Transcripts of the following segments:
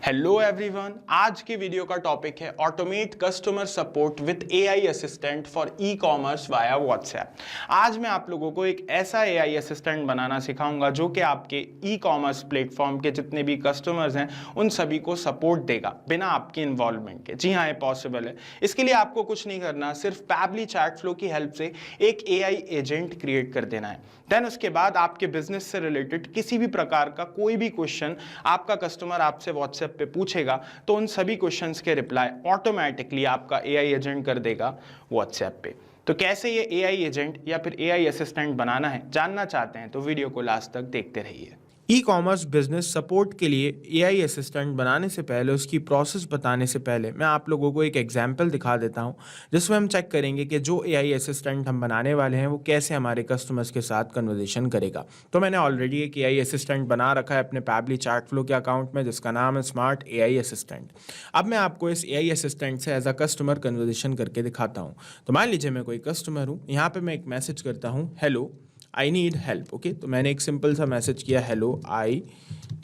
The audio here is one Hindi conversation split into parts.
हेलो एवरीवन, आज के वीडियो का टॉपिक है automate customer support with AI assistant for e commerce via WhatsApp. आज मैं आप लोगों को एक ऐसा एआई असिस्टेंट बनाना सिखाऊंगा जो कि आपके ई कॉमर्स प्लेटफॉर्म के जितने भी कस्टमर्स हैं उन सभी को सपोर्ट देगा बिना आपके इन्वॉल्वमेंट के। जी हाँ, ये पॉसिबल है। इसके लिए आपको कुछ नहीं करना, सिर्फ पैबली चैट फ्लो की हेल्प से एक एआई एजेंट क्रिएट कर देना है। देन उसके बाद आपके बिजनेस से रिलेटेड किसी भी प्रकार का कोई भी क्वेश्चन आपका कस्टमर आपसे व्हाट्सएप पे पूछेगा तो उन सभी क्वेश्चंस के रिप्लाई ऑटोमेटिकली आपका एआई एजेंट कर देगा व्हाट्सएप पे। तो कैसे ये एआई एजेंट या फिर एआई असिस्टेंट बनाना है जानना चाहते हैं तो वीडियो को लास्ट तक देखते रहिए। ई कॉमर्स बिजनेस सपोर्ट के लिए एआई असिस्टेंट बनाने से पहले, उसकी प्रोसेस बताने से पहले मैं आप लोगों को एक एग्जांपल दिखा देता हूं जिसमें हम चेक करेंगे कि जो एआई असिस्टेंट हम बनाने वाले हैं वो कैसे हमारे कस्टमर्स के साथ कन्वर्सेशन करेगा। तो मैंने ऑलरेडी एक एआई असिस्टेंट बना रखा है अपने पैबली चैट फ्लो के अकाउंट में जिसका नाम है स्मार्ट एआई असिस्टेंट। अब मैं आपको इस एआई असिस्टेंट से एज अ कस्टमर कन्वर्सेशन करके दिखाता हूँ। तो मान लीजिए मैं कोई कस्टमर हूँ, यहाँ पर मैं एक मैसेज करता हूँ, hello I need help. Okay, तो मैंने एक सिंपल सा मैसेज किया, हेलो आई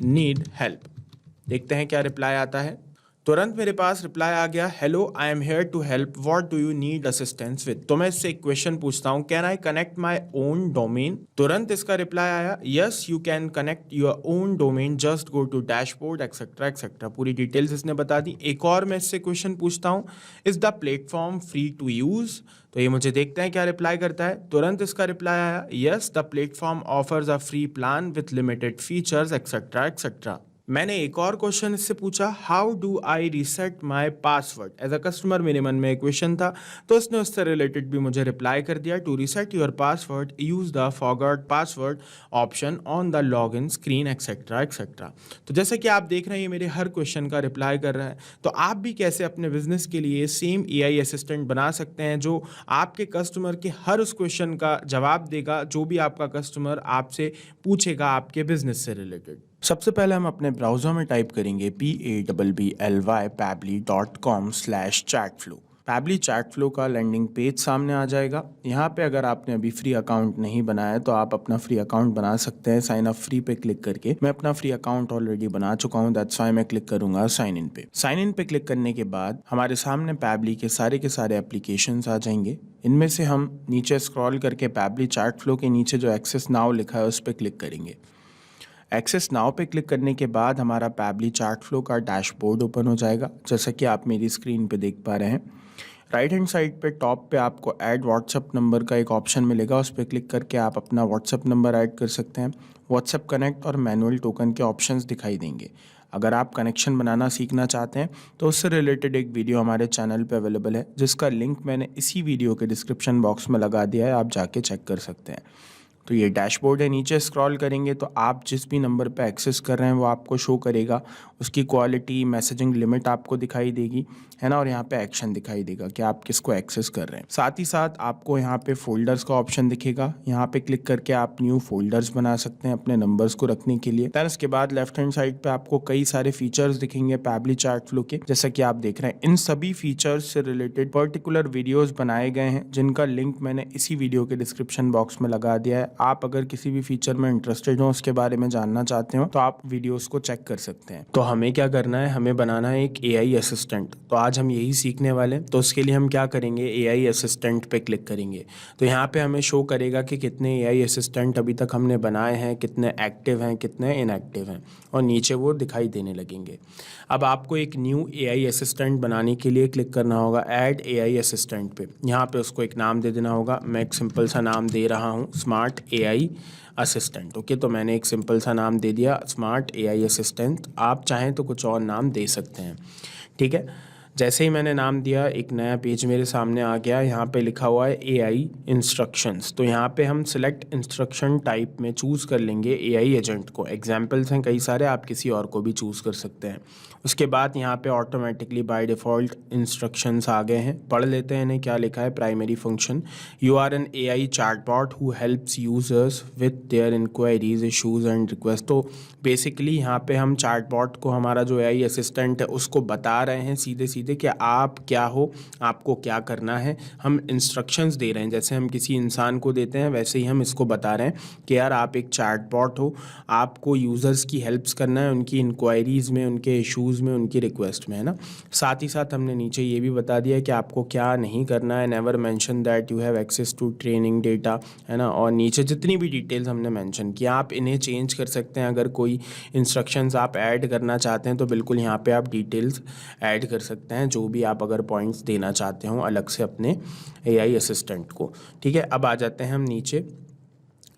नीड हेल्प। देखते हैं क्या रिप्लाई आता है। तुरंत मेरे पास रिप्लाई आ गया, hello I am here to help, what do you need assistance with. तो मैं इससे एक क्वेश्चन पूछता हूँ, can I connect my own domain. तुरंत इसका रिप्लाई आया, yes you can connect your own domain, just go to dashboard etcetera etcetera. पूरी डिटेल्स इसने बता दी। एक और मैं इससे क्वेश्चन पूछता हूँ, is the platform free to use. तो ये मुझे देखते हैं क्या रिप्लाई करता है। तुरंत इसका रिप्लाई आया, yes the platform offers a free plan with limited features etcetera etcetera. मैंने एक और क्वेश्चन इससे पूछा, how do I reset my password. As a customer मेरे मन में एक क्वेश्चन था तो उसने उससे रिलेटेड भी मुझे रिप्लाई कर दिया, to reset your password use the forgot password option on the log in screen etcetera etcetera. तो जैसे कि आप देख रहे हैं ये मेरे हर क्वेश्चन का रिप्लाई कर रहा है। तो आप भी कैसे अपने बिजनेस के लिए सेम एआई असिस्टेंट बना सकते हैं जो आपके कस्टमर के हर उस क्वेश्चन का जवाब देगा जो भी आपका कस्टमर आपसे पूछेगा आपके बिजनेस से रिलेटेड। सबसे पहले हम अपने ब्राउज़र में टाइप करेंगे pabbly.com/chatflow। पैबली चैट फ्लो का लैंडिंग पेज सामने आ जाएगा। यहाँ पे अगर आपने अभी फ्री अकाउंट नहीं बनाया तो आप अपना फ्री अकाउंट बना सकते हैं साइन अप फ्री पे क्लिक करके। मैं अपना फ्री अकाउंट ऑलरेडी बना चुका हूँ, दैट्स व्हाई मैं क्लिक करूंगा साइन इन पे। साइन इन पे क्लिक करने के बाद हमारे सामने पैबली के सारे एप्लीकेशंस आ जाएंगे। इनमें से हम नीचे स्क्रॉल करके पैबली चैट फ्लो के नीचे जो एक्सेस नाउ लिखा है उस पर क्लिक करेंगे। एक्सेस नाउ पे क्लिक करने के बाद हमारा पैबली चैट फ्लो का डैशबोर्ड ओपन हो जाएगा, जैसा कि आप मेरी स्क्रीन पे देख पा रहे हैं। राइट हैंड साइड पे टॉप पे आपको ऐड व्हाट्सएप नंबर का एक ऑप्शन मिलेगा, उस पर क्लिक करके आप अपना व्हाट्सएप नंबर ऐड कर सकते हैं। व्हाट्सएप कनेक्ट और मैनुअल टोकन के ऑप्शंस दिखाई देंगे। अगर आप कनेक्शन बनाना सीखना चाहते हैं तो उससे रिलेटेड एक वीडियो हमारे चैनल पे अवेलेबल है जिसका लिंक मैंने इसी वीडियो के डिस्क्रिप्शन बॉक्स में लगा दिया है, आप जाके चेक कर सकते हैं। तो ये डैशबोर्ड है, नीचे स्क्रॉल करेंगे तो आप जिस भी नंबर पे एक्सेस कर रहे हैं वो आपको शो करेगा। उसकी क्वालिटी, मैसेजिंग लिमिट आपको दिखाई देगी, है ना, और यहाँ पे एक्शन दिखाई देगा कि आप किसको एक्सेस कर रहे हैं। साथ ही साथ आपको यहाँ पे फोल्डर्स का ऑप्शन दिखेगा, यहाँ पे क्लिक करके आप न्यू फोल्डर्स बना सकते हैं अपने नंबर्स को रखने के लिए। देन उसके बाद लेफ्ट हैंड साइड पे आपको कई सारे फीचर्स दिखेंगे पैबली चैट फ्लो के, जैसा कि आप देख रहे हैं। इन सभी फीचर्स से रिलेटेड पर्टिकुलर वीडियोज बनाए गए हैं जिनका लिंक मैंने इसी वीडियो के डिस्क्रिप्शन बॉक्स में लगा दिया है। आप अगर किसी भी फीचर में इंटरेस्टेड हो, उसके बारे में जानना चाहते हो तो आप वीडियोस को चेक कर सकते हैं। तो हमें क्या करना है, हमें बनाना है एक एआई असिस्टेंट। तो आज हम यही सीखने वाले हैं। तो उसके लिए हम क्या करेंगे, एआई असिस्टेंट पे क्लिक करेंगे। तो यहाँ पे हमें शो करेगा कि कितने एआई असिस्टेंट अभी तक हमने बनाए हैं, कितने एक्टिव हैं, कितने इनएक्टिव हैं, और नीचे वो दिखाई देने लगेंगे। अब आपको एक न्यू एआई असिस्टेंट बनाने के लिए क्लिक करना होगा ऐड एआई असिस्टेंट पे। यहाँ पे उसको एक नाम दे देना होगा। मैं एक सिंपल सा नाम दे रहा हूँ, स्मार्ट एआई असिस्टेंट। ओके, तो मैंने एक सिंपल सा नाम दे दिया, स्मार्ट एआई असिस्टेंट। आप चाहें तो कुछ और नाम दे सकते हैं, ठीक है। जैसे ही मैंने नाम दिया एक नया पेज मेरे सामने आ गया। यहाँ पे लिखा हुआ है एआई इंस्ट्रक्शंस। तो यहाँ पे हम सिलेक्ट इंस्ट्रक्शन टाइप में चूज़ कर लेंगे एआई एजेंट को। एग्जाम्पल्स हैं कई सारे, आप किसी और को भी चूज़ कर सकते हैं। उसके बाद यहाँ पे ऑटोमेटिकली बाय डिफ़ॉल्ट इंस्ट्रक्शंस आ गए हैं, पढ़ लेते हैं इन्हें। क्या लिखा है, primary function, you are an AI chatbot who helps users with their inquiries, issues and request. तो बेसिकली यहाँ पे हम चैटबॉट को, हमारा जो एआई असिस्टेंट है, उसको बता रहे हैं सीधे सीधे सीधे कि आप क्या हो, आपको क्या करना है। हम इंस्ट्रक्शंस दे रहे हैं, जैसे हम किसी इंसान को देते हैं वैसे ही हम इसको बता रहे हैं कि यार आप एक चैटबॉट हो, आपको यूज़र्स की हेल्प्स करना है, उनकी इंक्वायरीज़ में, उनके इश्यूज़ में, उनकी रिक्वेस्ट में, है ना। साथ ही साथ हमने नीचे ये भी बता दिया है कि आपको क्या नहीं करना है। Never mention that you have access to training data, है ना। और नीचे जितनी भी डिटेल्स हमने मेंशन किया आप इन्हें चेंज कर सकते हैं। अगर कोई इंस्ट्रक्शंस आप ऐड करना चाहते हैं तो बिल्कुल यहाँ पे आप डिटेल्स ऐड कर सकते हैं, जो भी आप अगर पॉइंट्स देना चाहते हो अलग से अपने एआई असिस्टेंट को। ठीक है, अब आ जाते हैं हम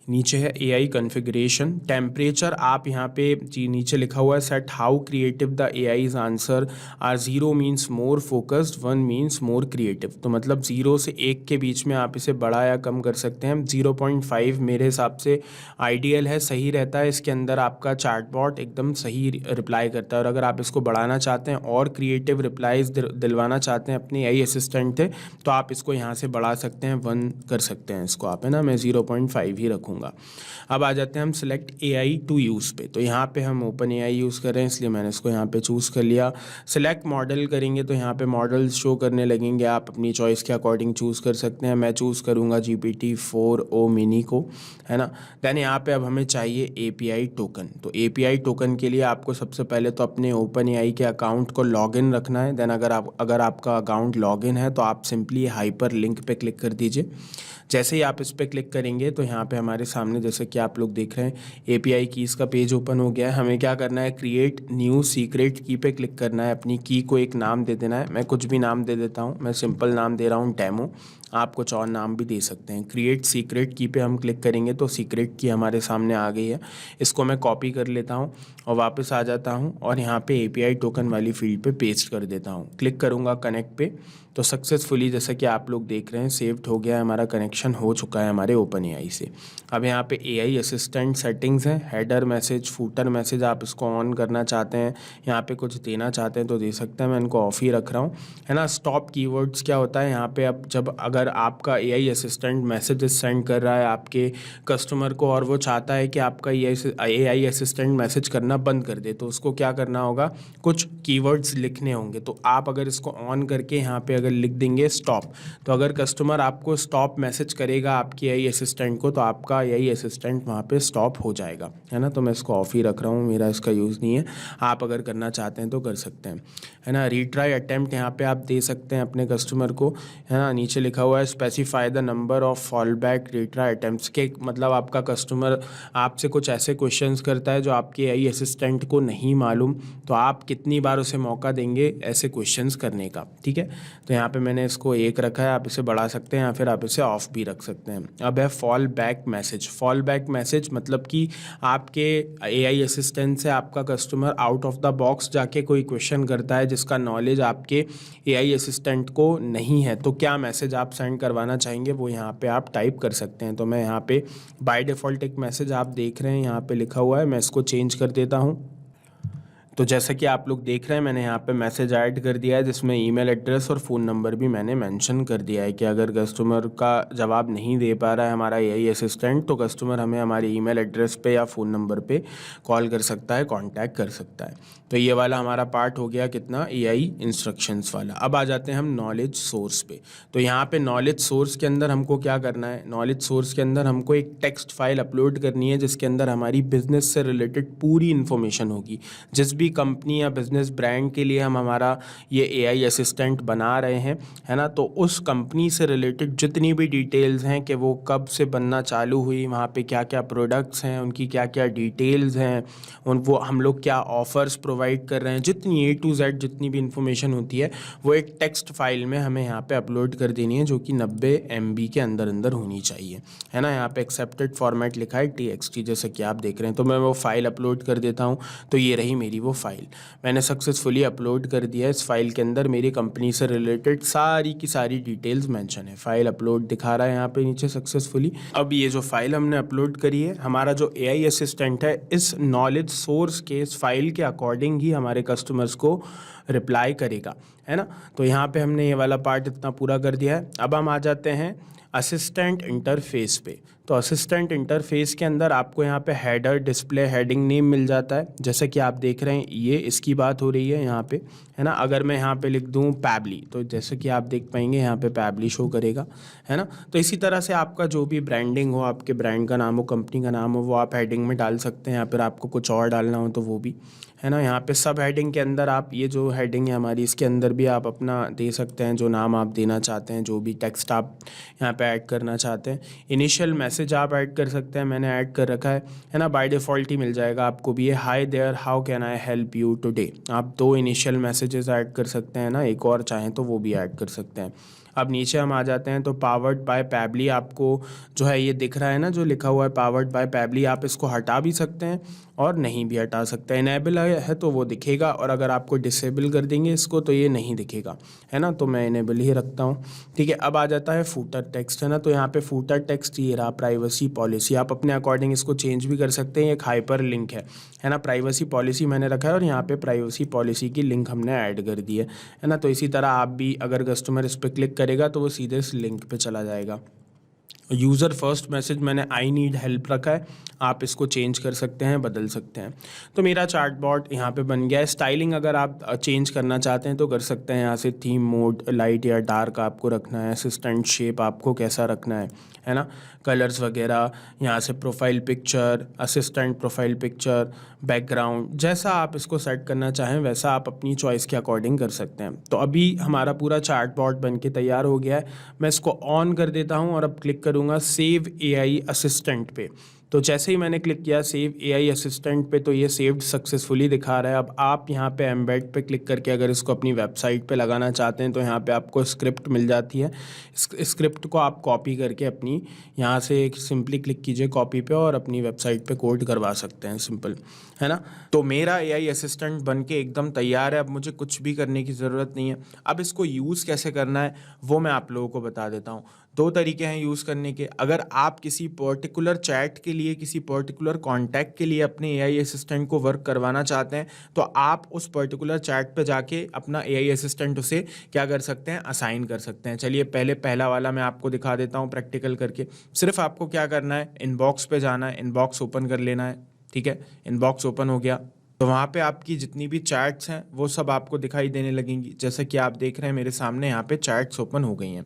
नीचे है एआई कॉन्फ़िगरेशन। टेम्परेचर आप यहाँ पे जी नीचे लिखा हुआ है set how creative the AI's answer are. 0 means more focused, 1 means more creative. तो मतलब 0 से 1 के बीच में आप इसे बड़ा या कम कर सकते हैं। 0.5 मेरे हिसाब से आइडियल है, सही रहता है। इसके अंदर आपका चैटबॉट एकदम सही रिप्लाई करता है। और अगर आप इसको बढ़ाना चाहते हैं और क्रिएटिव रिप्लाईज दिलवाना चाहते हैं अपने एआई असिस्टेंट से, तो आप इसको यहाँ से बढ़ा सकते हैं, 1 कर सकते हैं इसको आप, है ना। मैं 0.5 ही रखूँगा। अब आ जाते हैं हम सिलेक्ट एआई टू यूज़ पे। तो यहाँ पे हम ओपन एआई यूज़ कर रहे हैं इसलिए मैंने इसको यहाँ पे चूज़ कर लिया। सिलेक्ट मॉडल करेंगे तो यहाँ पे मॉडल्स शो करने लगेंगे, आप अपनी चॉइस के अकॉर्डिंग चूज़ कर सकते हैं। मैं चूज़ करूँगा GPT-4o मिनी को, है ना। दैन यहाँ पे अब हमें चाहिए API टोकन। तो API टोकन के लिए आपको सबसे पहले तो अपने ओपन एआई के अकाउंट को लॉगिन रखना है। दैन अगर आपका अकाउंट लॉगिन है तो आप सिंपली हाइपर लिंक पे क्लिक कर दीजिए। जैसे ही आप इस पर क्लिक करेंगे तो यहाँ पे हमारे सामने जैसे कि आप लोग देख रहे हैं API कीज़ का पेज ओपन हो गया है। हमें क्या करना है, क्रिएट न्यू सीक्रेट की पे क्लिक करना है। अपनी की को एक नाम दे देना है। मैं कुछ भी नाम दे देता हूँ, मैं सिंपल नाम दे रहा हूँ डेमो। आप कुछ और नाम भी दे सकते हैं। क्रिएट सीक्रेट की पे हम क्लिक करेंगे तो सीक्रेट की हमारे सामने आ गई है। इसको मैं कॉपी कर लेता हूँ और वापस आ जाता हूँ और यहाँ पे API टोकन वाली फील्ड पे पेस्ट कर देता हूँ। क्लिक करूँगा कनेक्ट पे तो सक्सेसफुली जैसा कि आप लोग देख रहे हैं सेव्ड हो गया है, हमारा कनेक्शन हो चुका है हमारे ओपन एआई से। अब यहाँ पे एआई असिस्टेंट सेटिंग्स हैं, हेडर मैसेज, फूटर मैसेज, आप इसको ऑन करना चाहते हैं, यहाँ पे कुछ देना चाहते हैं तो दे सकते हैं। मैं इनको ऑफ ही रख रहा हूँ, है ना। स्टॉप कीवर्ड्स क्या होता है यहाँ पे, अब जब अगर आपका एआई असिस्टेंट मैसेजेस सेंड कर रहा है आपके कस्टमर को और वो चाहता है कि आपका एआई असिस्टेंट मैसेज करना बंद कर दे, तो उसको क्या करना होगा, कुछ कीवर्ड्स लिखने होंगे। तो आप अगर इसको ऑन करके यहाँ पे अगर लिख देंगे स्टॉप, तो अगर कस्टमर आपको स्टॉप मैसेज करेगा आपके एआई असिस्टेंट को तो आपका एआई असिस्टेंट वहाँ पे स्टॉप हो जाएगा, है ना। तो मैं इसको ऑफ ही रख रहा हूँ, मेरा इसका यूज़ नहीं है। आप अगर करना चाहते हैं तो कर सकते हैं, है ना। रीट्राई अटेम्प्ट यहाँ पे आप दे सकते हैं अपने कस्टमर को, है ना। नीचे लिखा हुआ है specify the number of fall back retry attempts के, मतलब आपका कस्टमर आपसे कुछ ऐसे क्वेश्चंस करता है जो आपके एआई असिस्टेंट को नहीं मालूम, तो आप कितनी बार उसे मौका देंगे ऐसे क्वेश्चंस करने का, ठीक है। तो यहाँ पे मैंने इसको 1 रखा है, आप इसे बढ़ा सकते हैं या फिर आप इसे ऑफ भी रख सकते हैं। अब है fall back message. Fall back message मतलब कि आपके एआई असिस्टेंट से आपका customer out of the box जाके कोई क्वेश्चन करता है जिसका नॉलेज आपके एआई असिस्टेंट को नहीं है, तो क्या मैसेज आप सेंड करवाना चाहेंगे वो यहाँ पे आप टाइप कर सकते हैं। तो मैं यहाँ पे बाय डिफ़ॉल्ट एक मैसेज आप देख रहे हैं यहाँ पे लिखा हुआ है, मैं इसको चेंज कर देता हूँ। तो जैसा कि आप लोग देख रहे हैं मैंने यहाँ पे मैसेज ऐड कर दिया है जिसमें ईमेल एड्रेस और फ़ोन नंबर भी मैंने मेंशन कर दिया है कि अगर कस्टमर का जवाब नहीं दे पा रहा है हमारा एआई असिस्टेंट तो कस्टमर हमें हमारे ईमेल एड्रेस पे या फ़ोन नंबर पे कॉल कर सकता है, कांटेक्ट कर सकता है। तो ये वाला हमारा पार्ट हो गया कितना, एआई इंस्ट्रक्शंस वाला। अब आ जाते हैं हम नॉलेज सोर्स पे। तो यहाँ पे नॉलेज सोर्स के अंदर हमको क्या करना है, नॉलेज सोर्स के अंदर हमको एक टेक्स्ट फाइल अपलोड करनी है जिसके अंदर हमारी बिजनेस से रिलेटेड पूरी इन्फॉर्मेशन होगी। जिस भी कंपनी या बिजनेस ब्रांड के लिए हम हमारा ये एआई असिस्टेंट बना रहे हैं, है ना, तो उस कंपनी से रिलेटेड जितनी भी डिटेल्स हैं कि वो कब से बनना चालू हुई, वहाँ पे क्या क्या प्रोडक्ट्स हैं, उनकी क्या क्या डिटेल्स हैं, वो हम लोग क्या ऑफ़र्स प्रोवाइड कर रहे हैं, जितनी A to Z जितनी भी इंफॉर्मेशन होती है वो एक टेक्स्ट फाइल में हमें यहाँ पे अपलोड कर देनी है जो कि 90 MB के अंदर होनी चाहिए, है ना। यहाँ पे एक्सेप्टेड फॉर्मेट लिखा है TXT जैसे कि आप देख रहे हैं। तो मैं वो फाइल अपलोड कर देता हूँ। तो ये रही मेरी वो फाइल, मैंने सक्सेसफुली अपलोड कर दिया। इस फाइल के अंदर मेरी कंपनी से रिलेटेड सारी की सारी डिटेल्स मेंशन है। फाइल अपलोड दिखा रहा है यहाँ पे नीचे सक्सेसफुली। अब ये जो फाइल हमने अपलोड करी है, हमारा जो एआई असिस्टेंट है इस नॉलेज सोर्स के इस फाइल के अकॉर्डिंग ही हमारे कस्टमर्स को रिप्लाई करेगा, है ना। तो यहाँ पे हमने ये वाला पार्ट इतना पूरा कर दिया है। अब हम आ जाते हैं असिस्टेंट इंटरफेस पे। तो असिस्टेंट इंटरफेस के अंदर आपको यहाँ पे हेडर, डिस्प्ले, हेडिंग नेम मिल जाता है। जैसे कि आप देख रहे हैं ये इसकी बात हो रही है यहाँ पे, है ना। अगर मैं यहाँ पे लिख दूँ पैबली, तो जैसे कि आप देख पाएंगे यहाँ पे पैबली शो करेगा, है ना। तो इसी तरह से आपका जो भी ब्रांडिंग हो, आपके ब्रांड का नाम हो, कंपनी का नाम हो, वो आप हेडिंग में डाल सकते हैं, या फिर आपको कुछ और डालना हो तो वो भी, है ना। यहाँ पे सब हेडिंग के अंदर आप ये जो हेडिंग है हमारी, इसके अंदर भी आप अपना दे सकते हैं जो नाम आप देना चाहते हैं, जो भी टेक्स्ट आप यहाँ पे ऐड करना चाहते हैं। इनिशियल मैसेज आप ऐड कर सकते हैं, मैंने ऐड कर रखा है ना। बाय डिफ़ॉल्ट ही मिल जाएगा आपको भी ये, hi there how can I help you today. आप 2 इनिशियल मैसेजेस ऐड कर सकते हैं ना, एक और चाहें तो वो भी ऐड कर सकते हैं। अब नीचे हम आ जाते हैं तो पावर्ड बाय पैबली आपको जो है ये दिख रहा है ना, जो लिखा हुआ है पावर्ड बाय पैबली, आप इसको हटा भी सकते हैं और नहीं भी हटा सकते हैं। इनेबल है तो वो दिखेगा, और अगर आपको डिसेबल कर देंगे इसको तो ये नहीं दिखेगा, है ना। तो मैं इनेबल ही रखता हूँ, ठीक है। अब आ जाता है फूटर टेक्स्ट, है ना। तो यहाँ पे फूटर टेक्स्ट ये रहा, प्राइवेसी पॉलिसी, आप अपने अकॉर्डिंग इसको चेंज भी कर सकते हैं। एक हाइपर लिंक है ना, प्राइवेसी पॉलिसी मैंने रखा है और यहाँ पे प्राइवेसी पॉलिसी की लिंक हमने ऐड कर दी है ना। तो इसी तरह आप भी अगर कस्टमर इस पर क्लिक करेगा तो वो सीधे इस लिंक पे चला जाएगा। यूज़र फर्स्ट मैसेज मैंने आई नीड हेल्प रखा है, आप इसको चेंज कर सकते हैं, बदल सकते हैं। तो मेरा चैटबॉट यहाँ पे बन गया है। स्टाइलिंग अगर आप चेंज करना चाहते हैं तो कर सकते हैं, यहाँ से थीम मोड लाइट या डार्क आपको रखना है, असिस्टेंट शेप आपको कैसा रखना है ना, कलर्स वगैरह, यहाँ से profile picture, assistant profile picture, background, जैसा आप इसको सेट करना चाहें वैसा आप अपनी चॉइस के अकॉर्डिंग कर सकते हैं। तो अभी हमारा पूरा चैटबॉट बन के तैयार हो गया है। मैं इसको ऑन कर देता हूँ और अब क्लिक करूँगा सेव एआई असिस्टेंट पे। तो जैसे ही मैंने क्लिक किया सेव एआई असिस्टेंट पे तो ये सेव्ड सक्सेसफुली दिखा रहा है। अब आप यहाँ पे एम्बेड पे क्लिक करके अगर इसको अपनी वेबसाइट पे लगाना चाहते हैं तो यहाँ पे आपको स्क्रिप्ट मिल जाती है। स्क्रिप्ट को आप कॉपी करके अपनी यहाँ से एक सिंपली क्लिक कीजिए कॉपी पे और अपनी वेबसाइट पे कोड करवा सकते हैं, सिंपल, है ना। तो मेरा एआई असिस्टेंट बन के एकदम तैयार है, अब मुझे कुछ भी करने की ज़रूरत नहीं है। अब इसको यूज़ कैसे करना है वो मैं आप लोगों को बता देता हूँ। 2 तरीके हैं यूज़ करने के। अगर आप किसी पर्टिकुलर चैट के लिए, किसी पर्टिकुलर कॉन्टैक्ट के लिए अपने एआई असिस्टेंट को वर्क करवाना चाहते हैं तो आप उस पर्टिकुलर चैट पे जाके अपना एआई असिस्टेंट उसे क्या कर सकते हैं, असाइन कर सकते हैं। चलिए पहले पहला वाला मैं आपको दिखा देता हूँ प्रैक्टिकल करके। सिर्फ आपको क्या करना है, इनबॉक्स पे जाना है, इनबॉक्स ओपन कर लेना है, ठीक है। इनबॉक्स ओपन हो गया तो वहाँ पे आपकी जितनी भी चैट्स हैं वो सब आपको दिखाई देने लगेंगी। जैसे कि आप देख रहे हैं मेरे सामने यहाँ पे चैट्स ओपन हो गई हैं।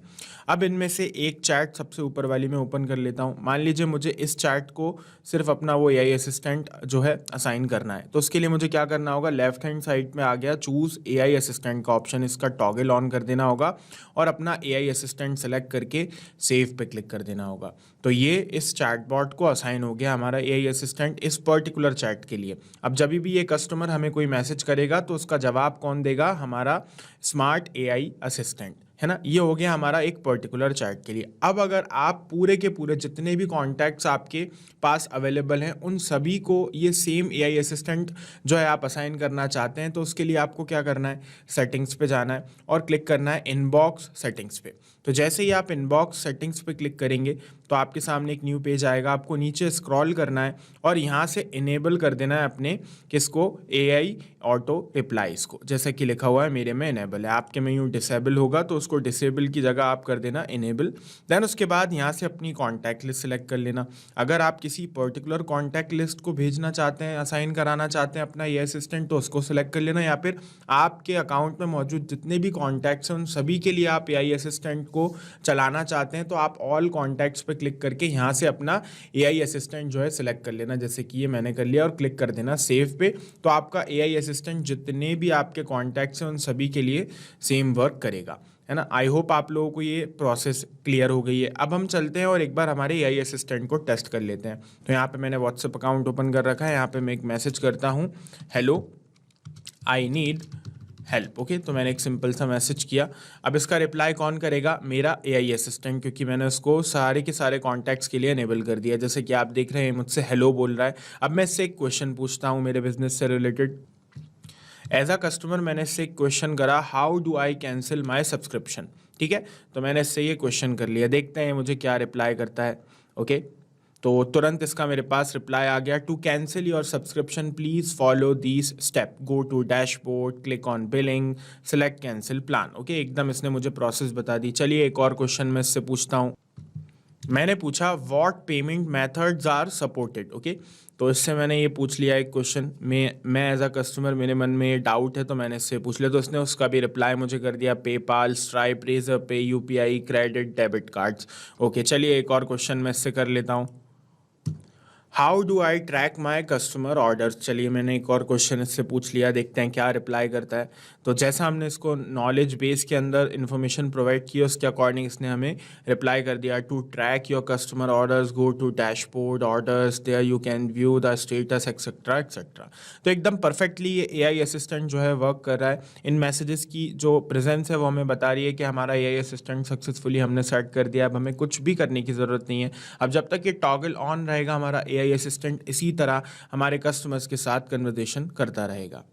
अब इनमें से एक चैट सबसे ऊपर वाली में ओपन कर लेता हूँ। मान लीजिए मुझे इस चैट को सिर्फ अपना वो एआई असिस्टेंट जो है असाइन करना है, तो उसके लिए मुझे क्या करना होगा, लेफ्ट हैंड साइड में आ गया चूज़ एआई असिस्टेंट का ऑप्शन, इसका टॉगल ऑन कर देना होगा और अपना एआई असिस्टेंट सेलेक्ट करके सेव पे क्लिक कर देना होगा। तो ये इस चैटबॉट को असाइन हो गया हमारा एआई असिस्टेंट इस पर्टिकुलर चैट के लिए। अब जब भी ये कस्टमर हमें कोई मैसेज करेगा तो उसका जवाब कौन देगा, हमारा स्मार्ट एआई असिस्टेंट, है ना। ये हो गया हमारा एक पर्टिकुलर चैट के लिए। अब अगर आप पूरे के पूरे जितने भी कॉन्टैक्ट्स आपके पास अवेलेबल हैं उन सभी को ये सेम एआई असिस्टेंट जो है आप असाइन करना चाहते हैं, तो उसके लिए आपको क्या करना है, सेटिंग्स पे जाना है और क्लिक करना है इनबॉक्स सेटिंग्स पे। तो जैसे ही आप इनबॉक्स सेटिंग्स पे क्लिक करेंगे तो आपके सामने एक न्यू पेज आएगा, आपको नीचे स्क्रॉल करना है और यहाँ से इनेबल कर देना है अपने किसको, एआई ऑटो रिप्लाईज को। जैसे कि लिखा हुआ है मेरे में इनेबल है, आपके में यूँ डिसेबल होगा तो उसको डिसेबल की जगह आप कर देना इनेबल। देन उसके बाद यहाँ से अपनी कॉन्टैक्ट लिस्ट सेलेक्ट कर लेना। अगर आप किसी पर्टिकुलर कॉन्टैक्ट लिस्ट को भेजना चाहते हैं, असाइन कराना चाहते हैं अपना ये असिस्टेंट, तो उसको सेलेक्ट कर लेना, या फिर आपके अकाउंट में मौजूद जितने भी कॉन्टैक्ट्स हैं उन सभी के लिए आप एआई असिस्टेंट को चलाना चाहते हैं तो आप ऑल कॉन्टैक्ट्स पे क्लिक करके यहाँ से अपना एआई असिस्टेंट जो है सिलेक्ट कर लेना। जैसे कि ये मैंने कर लिया और क्लिक कर देना सेव पे। तो आपका एआई असिस्टेंट जितने भी आपके कॉन्टैक्ट्स हैं उन सभी के लिए सेम वर्क करेगा, है ना। आई होप आप लोगों को ये प्रोसेस क्लियर हो गई है। अब हम चलते हैं और एक बार हमारे एआई असिस्टेंट को टेस्ट कर लेते हैं। तो यहाँ पे मैंने व्हाट्सएप अकाउंट ओपन कर रखा है, यहाँ पे मैं एक मैसेज करता हूँ, hello I need help. Okay, तो मैंने एक सिंपल सा मैसेज किया। अब इसका रिप्लाई कौन करेगा, मेरा एआई असिस्टेंट, क्योंकि मैंने उसको सारे के सारे कॉन्टैक्ट्स के लिए इनेबल कर दिया। जैसे कि आप देख रहे हैं मुझसे हेलो बोल रहा है। अब मैं इससे एक क्वेश्चन पूछता हूँ मेरे बिजनेस से रिलेटेड। एज अ कस्टमर मैंने इससे एक क्वेश्चन करा, how do I cancel my subscription. ठीक है, तो मैंने इससे ये क्वेश्चन कर लिया, देखते हैं मुझे क्या रिप्लाई करता है। ओके, तो तुरंत इसका मेरे पास रिप्लाई आ गया, to cancel your subscription please follow these step, go to dashboard, click on billing, select cancel plan. Okay, एकदम इसने मुझे प्रोसेस बता दी। चलिए एक और क्वेश्चन मैं इससे पूछता हूँ, मैंने पूछा what payment methods are supported, okay. तो इससे मैंने ये पूछ लिया एक क्वेश्चन में, मैं एज अ कस्टमर मेरे मन में ये डाउट है तो मैंने इससे पूछ लिया, तो इसने उसका भी रिप्लाई मुझे कर दिया, पेपाल, स्ट्राइप, रेजर पे, UPI, credit, debit cards. Okay, चलिए एक और क्वेश्चन मैं इससे कर लेता हूँ। How do I track my customer orders. चलिए मैंने एक और क्वेश्चन इससे पूछ लिया, देखते हैं क्या रिप्लाई करता है। तो जैसा हमने इसको नॉलेज बेस के अंदर इन्फॉर्मेशन प्रोवाइड की उसके अकॉर्डिंग इसने हमें रिप्लाई कर दिया, to track your customer orders go to dashboard orders, there you can view the status etcetera etcetera. तो एकदम परफेक्टली ये एआई असिस्टेंट जो है वर्क कर रहा है। इन मैसेजेस की जो प्रेजेंस है वो हमें बता रही है कि हमारा एआई असिस्टेंट सक्सेसफुली हमने सेट कर दिया, अब हमें कुछ भी करने की ज़रूरत नहीं है। अब जब तक ये टॉगल ऑन रहेगा हमारा एआई असिस्टेंट इसी तरह हमारे कस्टमर्स के साथ कन्वर्सेशन करता रहेगा।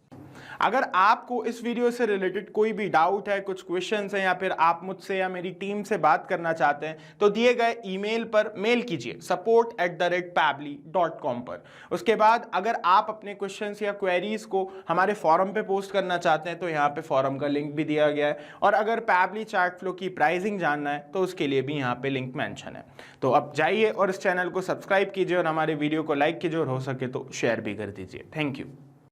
अगर आपको इस वीडियो से रिलेटेड कोई भी डाउट है, कुछ क्वेश्चंस हैं, या फिर आप मुझसे या मेरी टीम से बात करना चाहते हैं तो दिए गए ईमेल पर मेल कीजिए support@pabbly.com पर। उसके बाद अगर आप अपने क्वेश्चंस या क्वेरीज को हमारे फॉरम पे पोस्ट करना चाहते हैं तो यहाँ पे फॉरम का लिंक भी दिया गया है, और अगर पैबली चैट फ्लो की प्राइसिंग जानना है तो उसके लिए भी यहाँ पे लिंक मेंशन है। तो अब जाइए और इस चैनल को सब्सक्राइब कीजिए और हमारे वीडियो को लाइक कीजिए और हो सके तो शेयर भी कर दीजिए। Thank you.